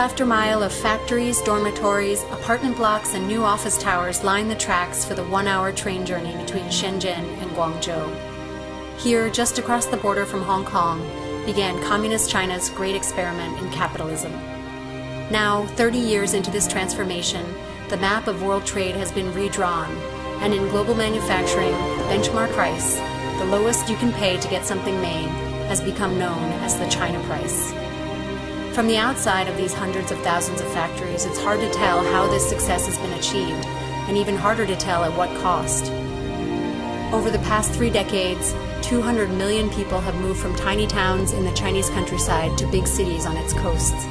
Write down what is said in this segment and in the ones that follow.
after mile of factories, dormitories, apartment blocks, and new office towers line the tracks for the 1-hour train journey between Shenzhen and Guangzhou. Here, just across the border from Hong Kong, began Communist China's great experiment in capitalism. Now, 30 years into this transformation, the map of world trade has been redrawn, and in global manufacturing, the benchmark price, the lowest you can pay to get something made, has become known as the China price. From the outside of these hundreds of thousands of factories, it's hard to tell how this success has been achieved, and even harder to tell at what cost. Over the past 3 decades, 200 million people have moved from tiny towns in the Chinese countryside to big cities on its coasts.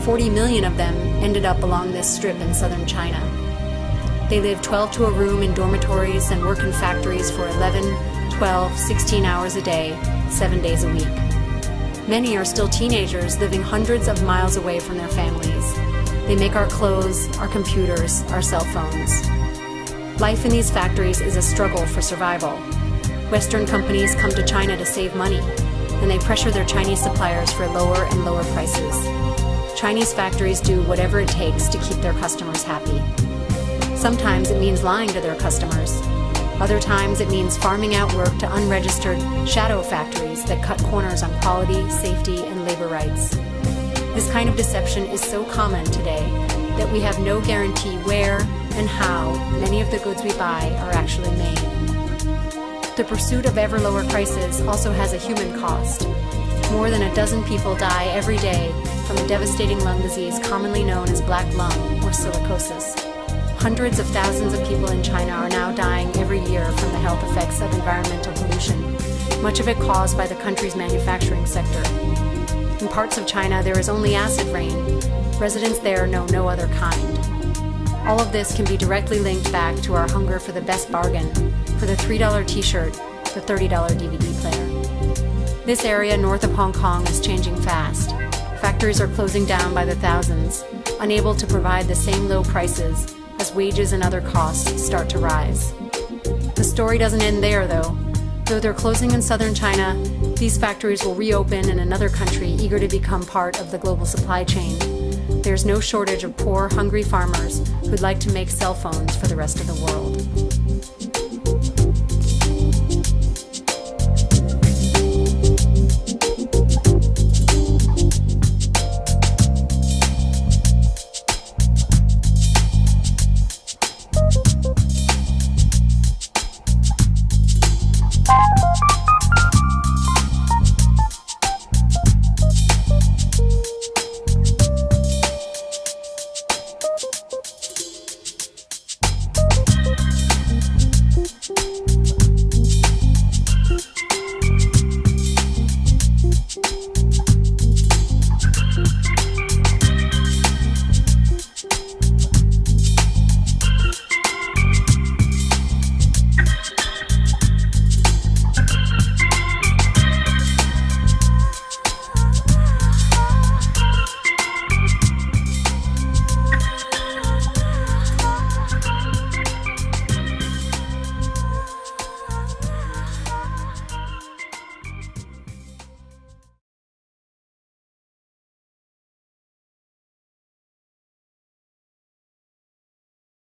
40 million of them ended up along this strip in southern China. They live 12 to a room in dormitories and work in factories for 11, 12, 16 hours a day, 7 days a week. Many are still teenagers living hundreds of miles away from their families. They make our clothes, our computers, our cell phones. Life in these factories is a struggle for survival. Western companies come to China to save money, and they pressure their Chinese suppliers for lower and lower prices. Chinese factories do whatever it takes to keep their customers happy. Sometimes it means lying to their customers. Other times it means farming out work to unregistered shadow factories that cut corners on quality, safety, and labor rights. This kind of deception is so common today that we have no guarantee where and how many of the goods we buy are actually made. The pursuit of ever lower prices also has a human cost. More than a dozen people die every day from a devastating lung disease commonly known as black lung or silicosis. Hundreds of thousands of people in China are now dying every year from the health effects of environmental pollution, much of it caused by the country's manufacturing sector. In parts of China, there is only acid rain. Residents there know no other kind. All of this can be directly linked back to our hunger for the best bargain, for the $3 t-shirt, the $30 DVD player. This area north of Hong Kong is changing fast. Factories are closing down by the thousands, unable to provide the same low prices as wages and other costs start to rise. The story doesn't end there, though. Though they're closing in southern China, these factories will reopen in another country eager to become part of the global supply chain. There's no shortage of poor, hungry farmers who'd like to make cell phones for the rest of the world.